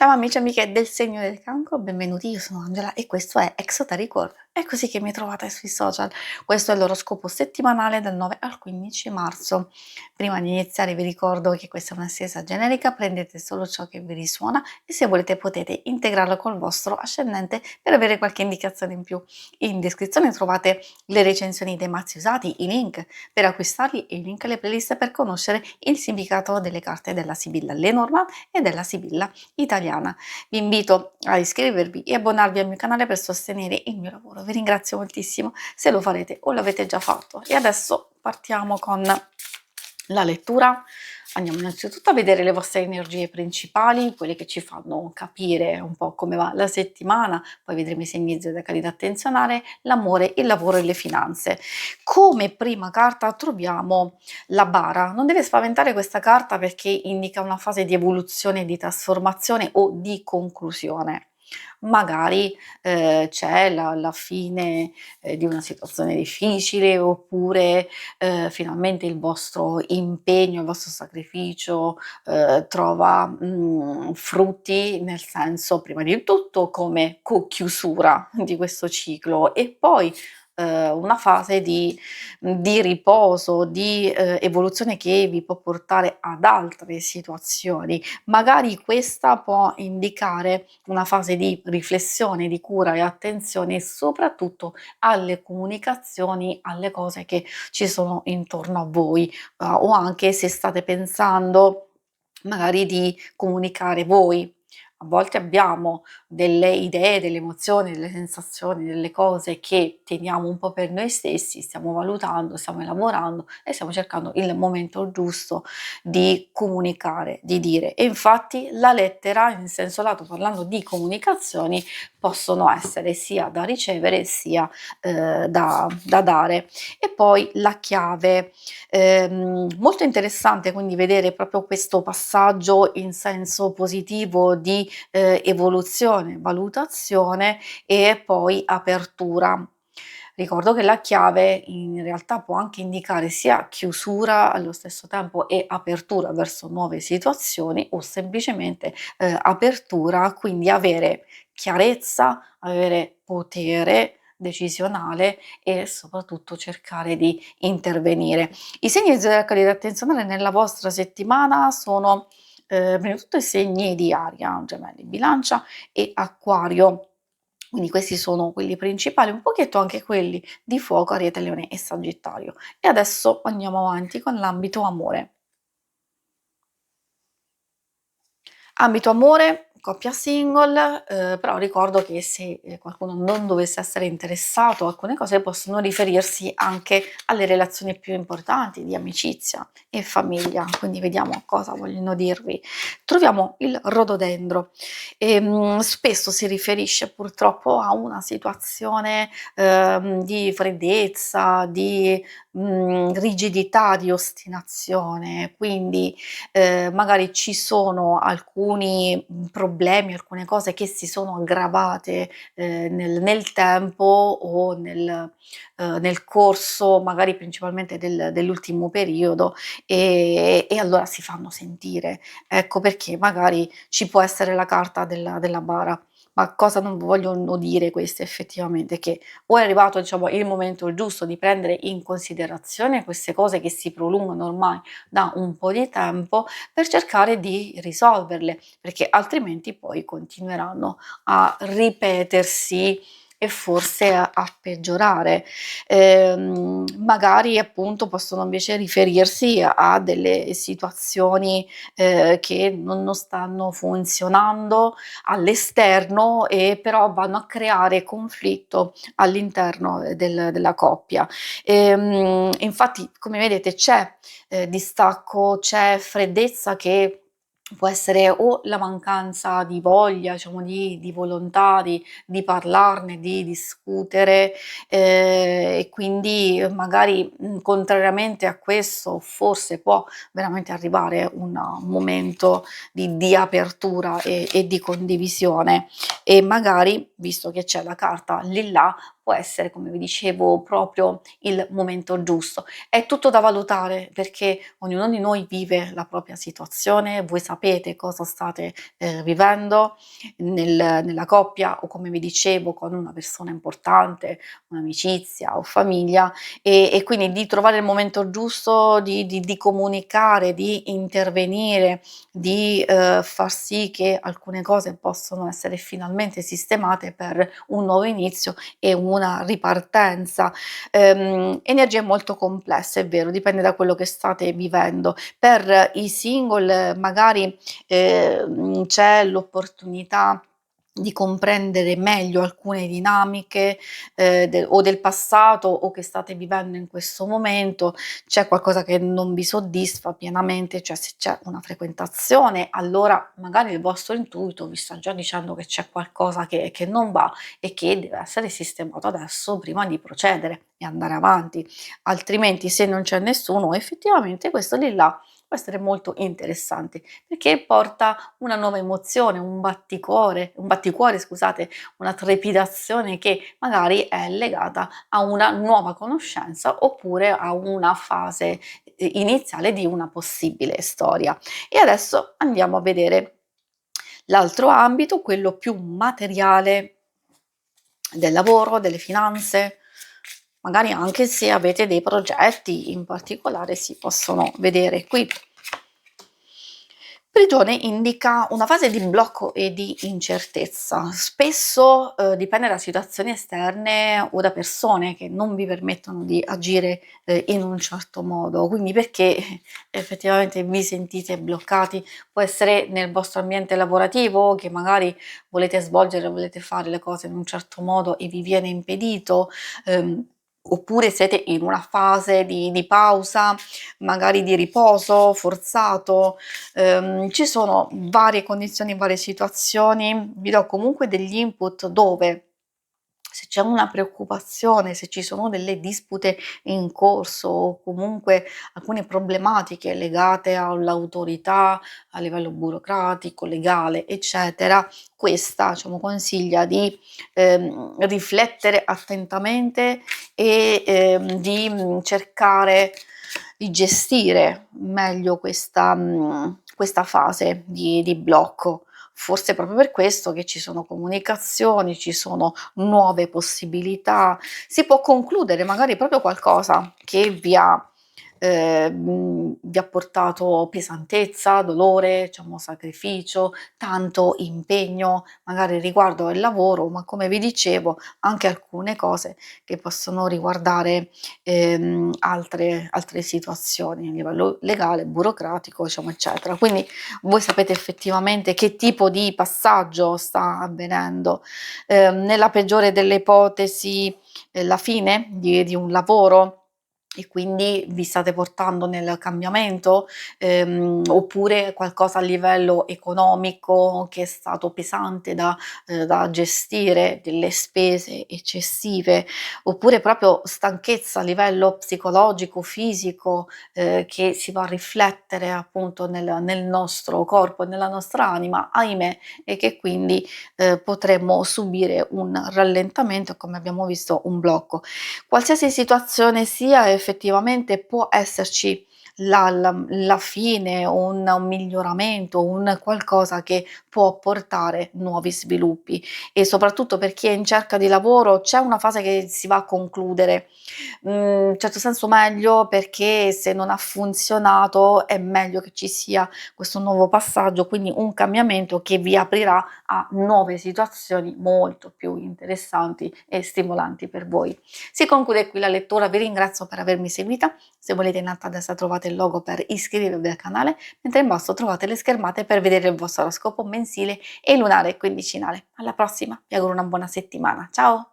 Ciao amici e amiche del segno del cancro, benvenuti, io sono Angela e questo è Exoteric. È così che mi trovate sui social. Questo è l'oroscopo settimanale dal 9 al 15 marzo. Prima di iniziare vi ricordo che questa è una stesa generica, prendete solo ciò che vi risuona e se volete potete integrarlo col vostro ascendente per avere qualche indicazione in più. In descrizione trovate le recensioni dei mazzi usati, i link per acquistarli e i link alle playlist per conoscere il significato delle carte della Sibilla Lenormand e della Sibilla italiana. Vi invito a iscrivervi e abbonarvi al mio canale per sostenere il mio lavoro. Vi ringrazio moltissimo se lo farete o l'avete già fatto. E adesso partiamo con la lettura. Andiamo innanzitutto a vedere le vostre energie principali, quelle che ci fanno capire un po' come va la settimana, poi vedremo i segni zodiacali da attenzionare, l'amore, il lavoro e le finanze. Come prima carta troviamo la bara. Non deve spaventare questa carta perché indica una fase di evoluzione, di trasformazione o di conclusione. Magari c'è la fine di una situazione difficile oppure finalmente il vostro impegno, il vostro sacrificio trova frutti, nel senso prima di tutto come chiusura di questo ciclo e poi una fase di riposo, di evoluzione che vi può portare ad altre situazioni. Magari questa può indicare una fase di riflessione, di cura e attenzione soprattutto alle comunicazioni, alle cose che ci sono intorno a voi, o anche se state pensando magari di comunicare voi. A volte abbiamo delle idee, delle emozioni, delle sensazioni, delle cose che teniamo un po' per noi stessi, stiamo valutando, stiamo elaborando e stiamo cercando il momento giusto di comunicare, di dire. E infatti la lettera, in senso lato, parlando di comunicazioni, possono essere sia da ricevere sia da dare. E poi la chiave, molto interessante quindi vedere proprio questo passaggio in senso positivo di evoluzione, valutazione e poi apertura. Ricordo che la chiave in realtà può anche indicare sia chiusura allo stesso tempo e apertura verso nuove situazioni o semplicemente apertura, quindi avere chiarezza, avere potere decisionale e soprattutto cercare di intervenire. I segni zodiacali da attenzionare nella vostra settimana sono prima di tutto i segni di aria, gemelli, bilancia e acquario. Quindi questi sono quelli principali, un pochetto anche quelli di fuoco, ariete, leone e sagittario. E adesso andiamo avanti con l'ambito amore. Ambito amore, coppia single, però ricordo che se, qualcuno non dovesse essere interessato, alcune cose possono riferirsi anche alle relazioni più importanti di amicizia e famiglia, quindi vediamo cosa vogliono dirvi. Troviamo il rododendro, spesso si riferisce purtroppo a una situazione, di freddezza, di, rigidità, di ostinazione, quindi magari ci sono alcuni, problemi, alcune cose che si sono aggravate, nel tempo o nel corso magari principalmente dell'ultimo periodo, e allora si fanno sentire. Ecco perché magari ci può essere la carta della bara. Ma cosa non vogliono dire queste effettivamente? Che o è arrivato diciamo il momento giusto di prendere in considerazione queste cose che si prolungano ormai da un po' di tempo per cercare di risolverle, perché altrimenti poi continueranno a ripetersi e forse a peggiorare. Magari appunto possono invece riferirsi a delle situazioni, che non stanno funzionando all'esterno e però vanno a creare conflitto all'interno della coppia. Infatti come vedete c'è distacco, c'è freddezza che può essere o la mancanza di voglia, diciamo di volontà di parlarne, di discutere, e quindi magari, contrariamente a questo forse può veramente arrivare un momento di apertura e di condivisione e magari, visto che c'è la carta lillà, può essere, come vi dicevo, proprio il momento giusto. È tutto da valutare perché ognuno di noi vive la propria situazione, voi sapete cosa state vivendo nella coppia o come vi dicevo con una persona importante, un'amicizia o famiglia e quindi di trovare il momento giusto di comunicare, di intervenire, di far sì che alcune cose possono essere finalmente sistemate per un nuovo inizio e una ripartenza. Energie molto complesse, è vero, dipende da quello che state vivendo. Per i single magari c'è l'opportunità di comprendere meglio alcune dinamiche del passato o che state vivendo in questo momento, c'è qualcosa che non vi soddisfa pienamente, cioè se c'è una frequentazione, allora magari il vostro intuito vi sta già dicendo che c'è qualcosa che non va e che deve essere sistemato adesso prima di procedere e andare avanti. Altrimenti, se non c'è nessuno, effettivamente questo di là può essere molto interessante perché porta una nuova emozione, un batticuore, scusate, una trepidazione che magari è legata a una nuova conoscenza oppure a una fase iniziale di una possibile storia. E adesso andiamo a vedere l'altro ambito, quello più materiale del lavoro, delle finanze, magari anche se avete dei progetti in particolare si possono vedere qui. Prigione indica una fase di blocco e di incertezza. Spesso dipende da situazioni esterne o da persone che non vi permettono di agire in un certo modo, quindi perché effettivamente vi sentite bloccati. Può essere nel vostro ambiente lavorativo che magari volete svolgere, volete fare le cose in un certo modo e vi viene impedito, oppure siete in una fase di pausa, magari di riposo forzato. Ci sono varie condizioni, varie situazioni, vi do comunque degli input dove se c'è una preoccupazione, se ci sono delle dispute in corso o comunque alcune problematiche legate all'autorità a livello burocratico, legale, eccetera, questa diciamo consiglia di riflettere attentamente e di cercare di gestire meglio questa fase di blocco. Forse proprio per questo che ci sono comunicazioni, ci sono nuove possibilità, si può concludere magari proprio qualcosa che vi ha portato pesantezza, dolore, diciamo sacrificio, tanto impegno, magari riguardo il lavoro, ma come vi dicevo anche alcune cose che possono riguardare altre situazioni a livello legale, burocratico, diciamo, eccetera. Quindi voi sapete effettivamente che tipo di passaggio sta avvenendo. Nella peggiore delle ipotesi, la fine di un lavoro e quindi vi state portando nel cambiamento, oppure qualcosa a livello economico che è stato pesante da gestire, delle spese eccessive, oppure proprio stanchezza a livello psicologico, fisico, che si va a riflettere appunto nel nostro corpo e nella nostra anima, ahimè, e che quindi potremmo subire un rallentamento, come abbiamo visto un blocco. Qualsiasi situazione sia, effettivamente può esserci la fine, un miglioramento, un qualcosa che può portare nuovi sviluppi e soprattutto per chi è in cerca di lavoro c'è una fase che si va a concludere. In certo senso meglio perché se non ha funzionato è meglio che ci sia questo nuovo passaggio, quindi un cambiamento che vi aprirà a nuove situazioni molto più interessanti e stimolanti per voi. Si conclude qui la lettura, vi ringrazio per avermi seguita, se volete in alto a destra trovate il logo per iscrivervi al canale, mentre in basso trovate le schermate per vedere il vostro oroscopo mensile e lunare quindicinale. Alla prossima, vi auguro una buona settimana, ciao!